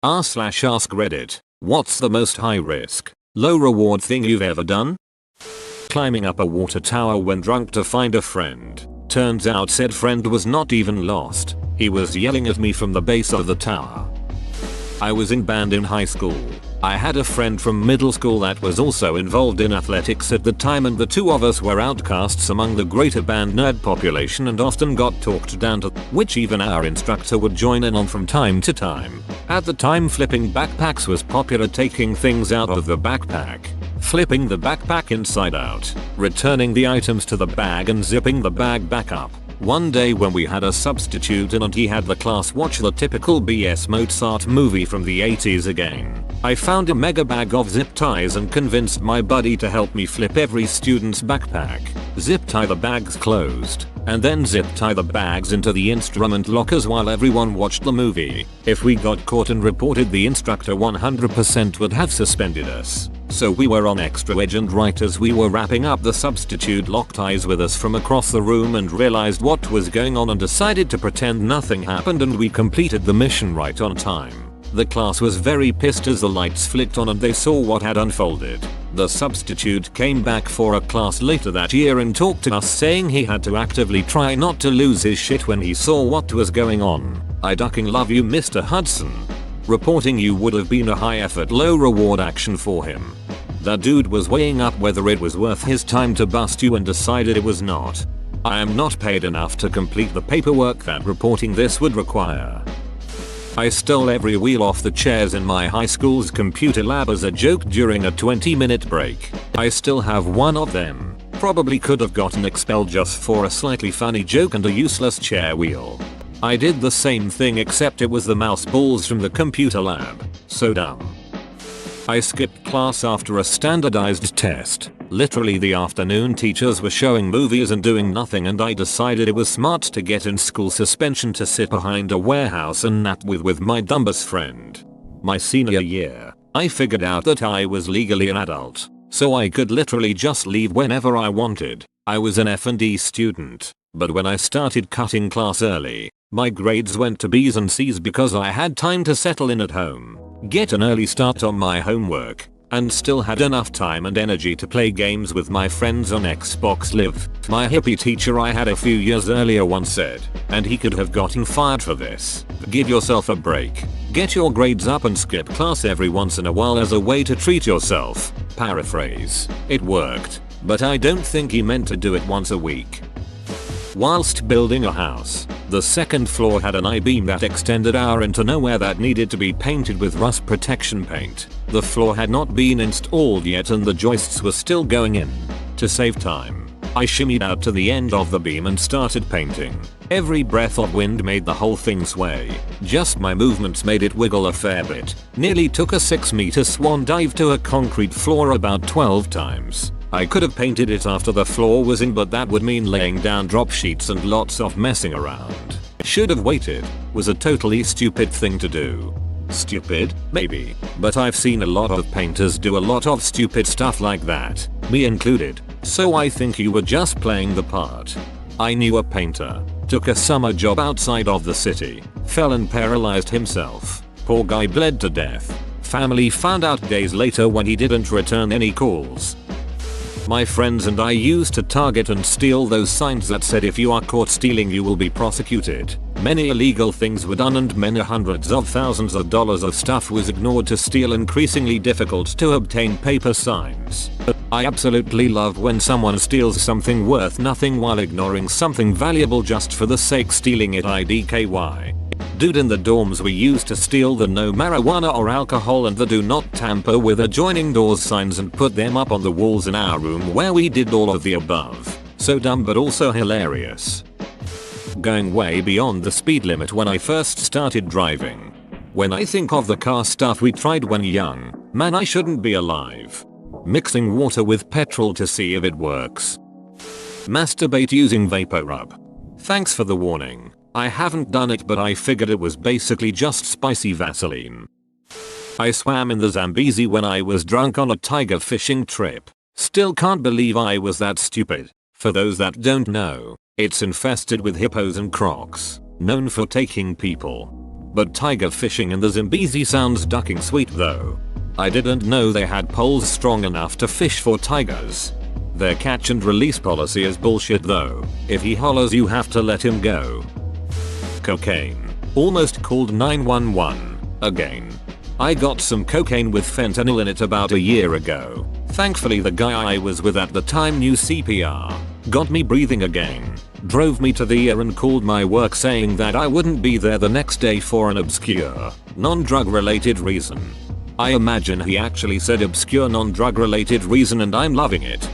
r/ask Reddit. What's the most high risk, low reward thing you've ever done? Climbing up a water tower when drunk to find a friend. Turns out said friend was not even lost. He was yelling at me from the base of the tower. I was in band in high school. I had a friend from middle school that was also involved in athletics at the time, and the two of us were outcasts among the greater band nerd population and often got talked down to, which even our instructor would join in on from time to time. At the time, flipping backpacks was popular, taking things out of the backpack, flipping the backpack inside out, returning the items to the bag and zipping the bag back up. One day when we had a substitute in and he had the class watch the typical BS Mozart movie from the 80s again, I found a mega bag of zip ties and convinced my buddy to help me flip every student's backpack, zip tie the bags closed, and then zip tie the bags into the instrument lockers while everyone watched the movie. If we got caught and reported, the instructor 100% would have suspended us. So we were on extra edge, and right as we were wrapping up, the substitute locked eyes with us from across the room and realized what was going on and decided to pretend nothing happened, and we completed the mission right on time. The class was very pissed as the lights flicked on and they saw what had unfolded. The substitute came back for a class later that year and talked to us, saying he had to actively try not to lose his shit when he saw what was going on. I ducking love you, Mr. Hudson. Reporting you would have been a high effort, low reward action for him. That dude was weighing up whether it was worth his time to bust you and decided it was not. I am not paid enough to complete the paperwork that reporting this would require. I stole every wheel off the chairs in my high school's computer lab as a joke during a 20-minute break. I still have one of them. Probably could have gotten expelled just for a slightly funny joke and a useless chair wheel. I did the same thing, except it was the mouse balls from the computer lab. So dumb. I skipped class after a standardized test. Literally the afternoon teachers were showing movies and doing nothing, and I decided it was smart to get in school suspension to sit behind a warehouse and nap with my dumbest friend. My senior year, I figured out that I was legally an adult, so I could literally just leave whenever I wanted. I was an F&D student, but when I started cutting class early, my grades went to B's and C's because I had time to settle in at home, get an early start on my homework, and still had enough time and energy to play games with my friends on Xbox Live. My hippie teacher I had a few years earlier once said, and he could have gotten fired for this, give yourself a break. Get your grades up and skip class every once in a while as a way to treat yourself. Paraphrase. It worked, but I don't think he meant to do it once a week. Whilst building a house, the second floor had an I-beam that extended out into nowhere that needed to be painted with rust protection paint. The floor had not been installed yet and the joists were still going in. To save time, I shimmied out to the end of the beam and started painting. Every breath of wind made the whole thing sway. Just my movements made it wiggle a fair bit. Nearly took a 6-meter swan dive to a concrete floor about 12 times. I could have painted it after the floor was in, but that would mean laying down drop sheets and lots of messing around. Should have waited. Was a totally stupid thing to do. Stupid? Maybe. But I've seen a lot of painters do a lot of stupid stuff like that, me included. So I think you were just playing the part. I knew a painter. Took a summer job outside of the city. Fell and paralyzed himself. Poor guy bled to death. Family found out days later when he didn't return any calls. My friends and I used to target and steal those signs that said if you are caught stealing you will be prosecuted. Many illegal things were done and many hundreds of thousands of dollars of stuff was ignored to steal increasingly difficult to obtain paper signs. I absolutely love when someone steals something worth nothing while ignoring something valuable just for the sake stealing it. IDKY. Dude, in the dorms we used to steal the no marijuana or alcohol and the do not tamper with adjoining doors signs and put them up on the walls in our room where we did all of the above. So dumb but also hilarious. Going way beyond the speed limit when I first started driving. When I think of the car stuff we tried when young, man, I shouldn't be alive. Mixing water with petrol to see if it works. Masturbate using vapor rub. Thanks for the warning. I haven't done it, but I figured it was basically just spicy Vaseline. I swam in the Zambezi when I was drunk on a tiger fishing trip. Still can't believe I was that stupid. For those that don't know, it's infested with hippos and crocs, known for taking people. but tiger fishing in the Zambezi sounds ducking sweet though. I didn't know they had poles strong enough to fish for tigers. Their catch and release policy is bullshit though. If he hollers you have to let him go. Cocaine. Almost called 911. Again. I got some cocaine with fentanyl in it about a year ago. Thankfully the guy I was with at the time knew CPR. Got me breathing again. Drove me to the ER and called my work saying that I wouldn't be there the next day for an obscure, non-drug related reason. I imagine he actually said obscure non-drug related reason and I'm loving it.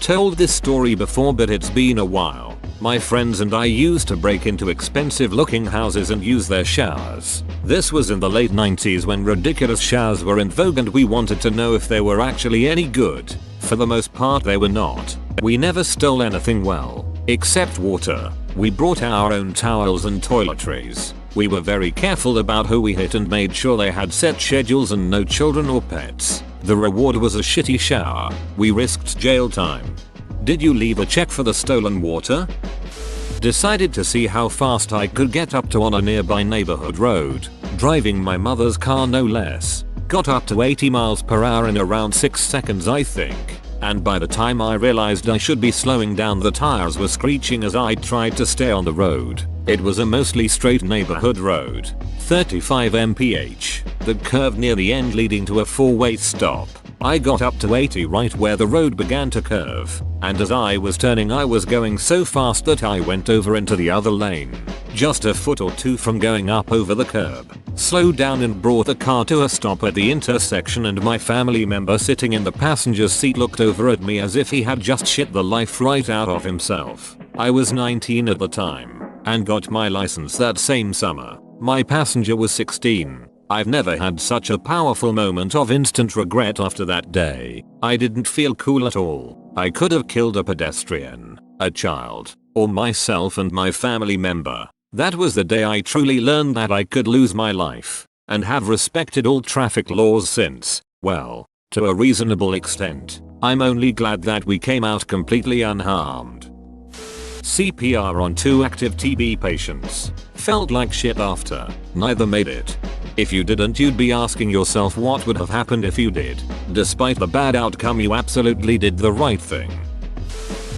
Told this story before but it's been a while. My friends and I used to break into expensive looking houses and use their showers. This was in the late 90s when ridiculous showers were in vogue and we wanted to know if they were actually any good. For the most part they were not. We never stole anything well, except water. We brought our own towels and toiletries. We were very careful about who we hit and made sure they had set schedules and no children or pets. The reward was a shitty shower. We risked jail time. Did you leave a check for the stolen water? Decided to see how fast I could get up to on a nearby neighborhood road. Driving my mother's car no less. Got up to 80 miles per hour in around 6 seconds I think. And by the time I realized I should be slowing down the tires were screeching as I tried to stay on the road. It was a mostly straight neighborhood road. 35 mph. The curve near the end leading to a 4-way stop. I got up to 80 right where the road began to curve, and as I was turning I was going so fast that I went over into the other lane. Just a foot or two from going up over the curb. Slowed down and brought the car to a stop at the intersection and my family member sitting in the passenger seat looked over at me as if he had just shit the life right out of himself. I was 19 at the time, and got my license that same summer. My passenger was 16. I've never had such a powerful moment of instant regret after that day. I didn't feel cool at all. I could have killed a pedestrian, a child, or myself and my family member. That was the day I truly learned that I could lose my life, and have respected all traffic laws since. Well, to a reasonable extent. I'm only glad that we came out completely unharmed. CPR on 2 active TB patients. Felt like shit after. Neither made it. If you didn't you'd be asking yourself what would have happened if you did. Despite the bad outcome you absolutely did the right thing.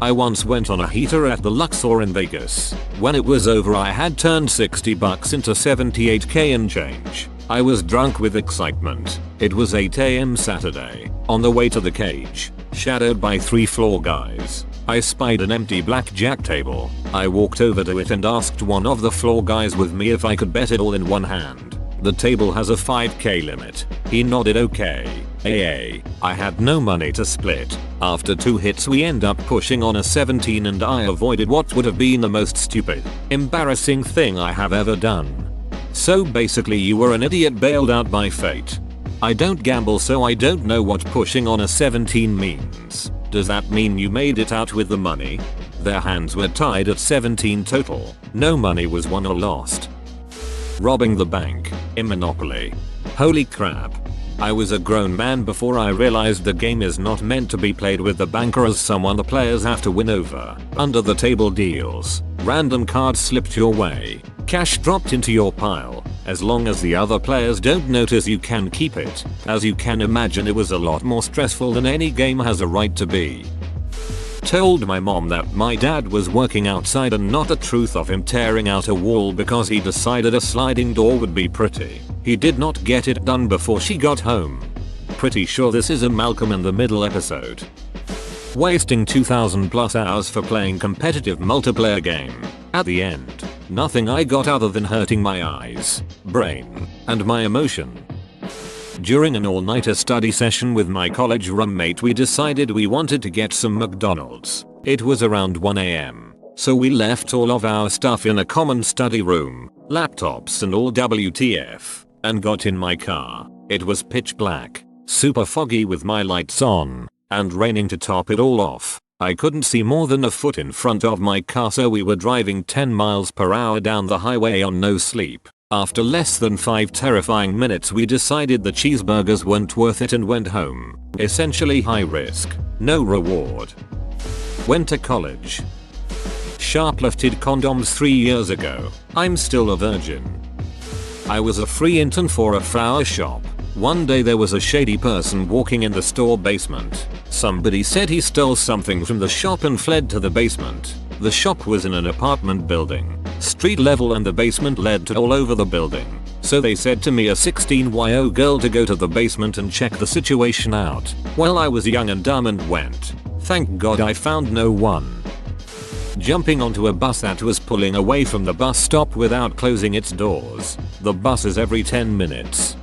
I once went on a heater at the Luxor in Vegas. When it was over I had turned $60 into $78k and change. I was drunk with excitement. It was 8 AM Saturday. On the way to the cage. Shadowed by 3 floor guys. I spied an empty blackjack table. I walked over to it and asked one of the floor guys with me if I could bet it all in one hand. The table has a 5k limit. He nodded okay. I had no money to split. After 2 hits we end up pushing on a 17 and I avoided what would have been the most stupid, embarrassing thing I have ever done. So basically you were an idiot bailed out by fate. I don't gamble so I don't know what pushing on a 17 means. Does that mean you made it out with the money? Their hands were tied at 17 total. No money was won or lost. Robbing the bank in Monopoly. Holy crap. I was a grown man before I realized the game is not meant to be played with the banker as someone the players have to win over. Under the table deals. Random cards slipped your way. Cash dropped into your pile. As long as the other players don't notice you can keep it. As you can imagine it was a lot more stressful than any game has a right to be. Told my mom that my dad was working outside and not the truth of him tearing out a wall because he decided a sliding door would be pretty. He did not get it done before she got home. Pretty sure this is a Malcolm in the Middle episode. Wasting 2000 plus hours for playing competitive multiplayer game. At the end, nothing I got other than hurting my eyes, brain, and my emotion. During an all-nighter study session with my college roommate we decided we wanted to get some McDonald's. It was around 1 AM. So we left all of our stuff in a common study room, laptops and all WTF, and got in my car. It was pitch black, super foggy with my lights on, and raining to top it all off. I couldn't see more than a foot in front of my car so we were driving 10 miles per hour down the highway on no sleep. After less than 5 terrifying minutes we decided the cheeseburgers weren't worth it and went home. Essentially high risk, no reward. Went to college. Shoplifted condoms 3 years ago. I'm still a virgin. I was a free intern for a flower shop. One day there was a shady person walking in the store basement. Somebody said he stole something from the shop and fled to the basement. The shop was in an apartment building, street level, and the basement led to all over the building. So they said to me, a 16-year-old girl, to go to the basement and check the situation out. Well, I was young and dumb and went. Thank God I found no one. Jumping onto a bus that was pulling away from the bus stop without closing its doors. The buses every 10 minutes.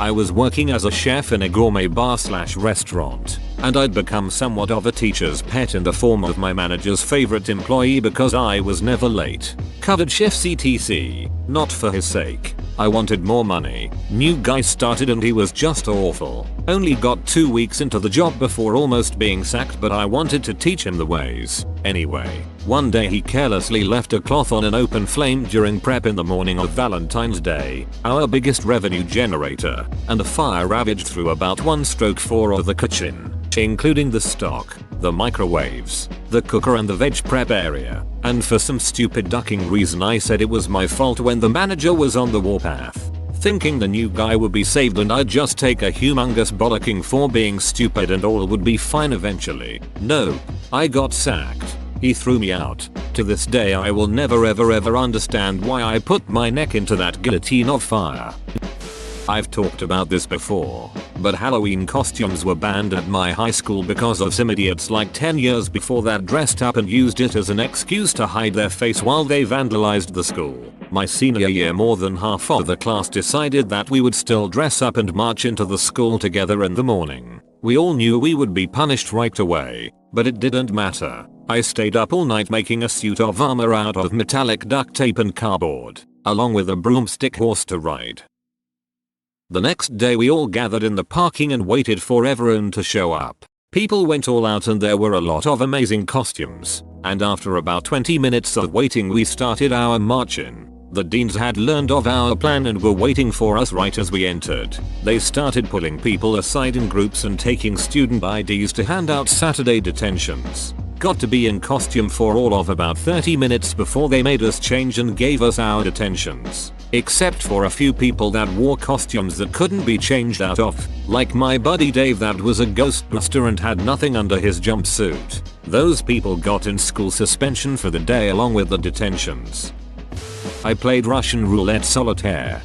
I was working as a chef in a gourmet bar/restaurant, and I'd become somewhat of a teacher's pet in the form of my manager's favorite employee because I was never late. Covered shifts etc. Not for his sake. I wanted more money. New guy started and he was just awful. Only got 2 weeks into the job before almost being sacked, but I wanted to teach him the ways. Anyway, one day he carelessly left a cloth on an open flame during prep in the morning of Valentine's Day, our biggest revenue generator, and the fire ravaged through about 1/4 of the kitchen, including the stock, the microwaves, the cooker and the veg prep area. And for some stupid ducking reason I said it was my fault when the manager was on the warpath, thinking the new guy would be saved and I'd just take a humongous bollocking for being stupid and all would be fine eventually. No, I got sacked. He threw me out. To this day I will never ever understand why I put my neck into that guillotine of fire. I've talked about this before, but Halloween costumes were banned at my high school because of some idiots like 10 years before that dressed up and used it as an excuse to hide their face while they vandalized the school. My senior year, more than half of the class decided that we would still dress up and march into the school together in the morning. We all knew we would be punished right away, but it didn't matter. I stayed up all night making a suit of armor out of metallic duct tape and cardboard, along with a broomstick horse to ride. The next day we all gathered in the parking and waited for everyone to show up. People went all out and there were a lot of amazing costumes, and after about 20 minutes of waiting we started our march-in. The deans had learned of our plan and were waiting for us right as we entered. They started pulling people aside in groups and taking student IDs to hand out Saturday detentions. Got to be in costume for all of about 30 minutes before they made us change and gave us our detentions. Except for a few people that wore costumes that couldn't be changed out of, like my buddy Dave that was a ghostbuster and had nothing under his jumpsuit. Those people got in school suspension for the day along with the detentions. I played Russian roulette solitaire,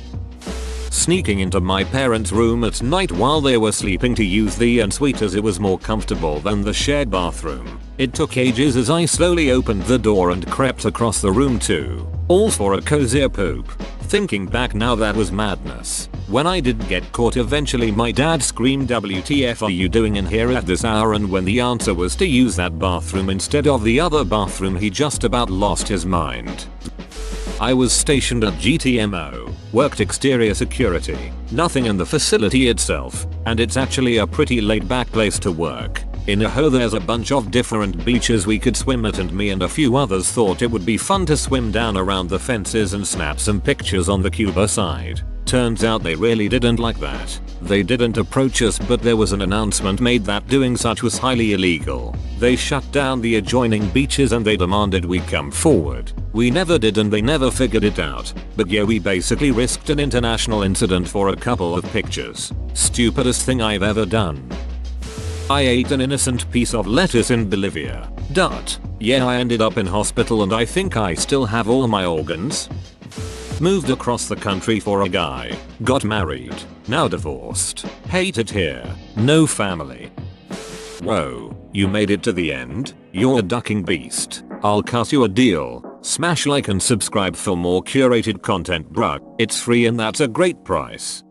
sneaking into my parents' room at night while they were sleeping to use the ensuite as it was more comfortable than the shared bathroom. It took ages as I slowly opened the door and crept across the room too, all for a cozier poop. Thinking back now, that was madness. When I did get caught eventually, my dad screamed, "WTF are you doing in here at this hour?" and when the answer was to use that bathroom instead of the other bathroom, he just about lost his mind. I was stationed at GTMO, worked exterior security, nothing in the facility itself, and it's actually a pretty laid back place to work. In a ho there's a bunch of different beaches we could swim at and me and a few others thought it would be fun to swim down around the fences and snap some pictures on the Cuba side. Turns out they really didn't like that. They didn't approach us, but there was an announcement made that doing such was highly illegal. They shut down the adjoining beaches and they demanded we come forward. We never did and they never figured it out. But yeah, we basically risked an international incident for a couple of pictures. Stupidest thing I've ever done. I ate an innocent piece of lettuce in Bolivia. Yeah, I ended up in hospital and I think I still have all my organs. Moved across the country for a guy. Got married. Now divorced. Hate it here. No family. Whoa, you made it to the end? You're a ducking beast. I'll cut you a deal. Smash like and subscribe for more curated content, bruh. It's free and that's a great price.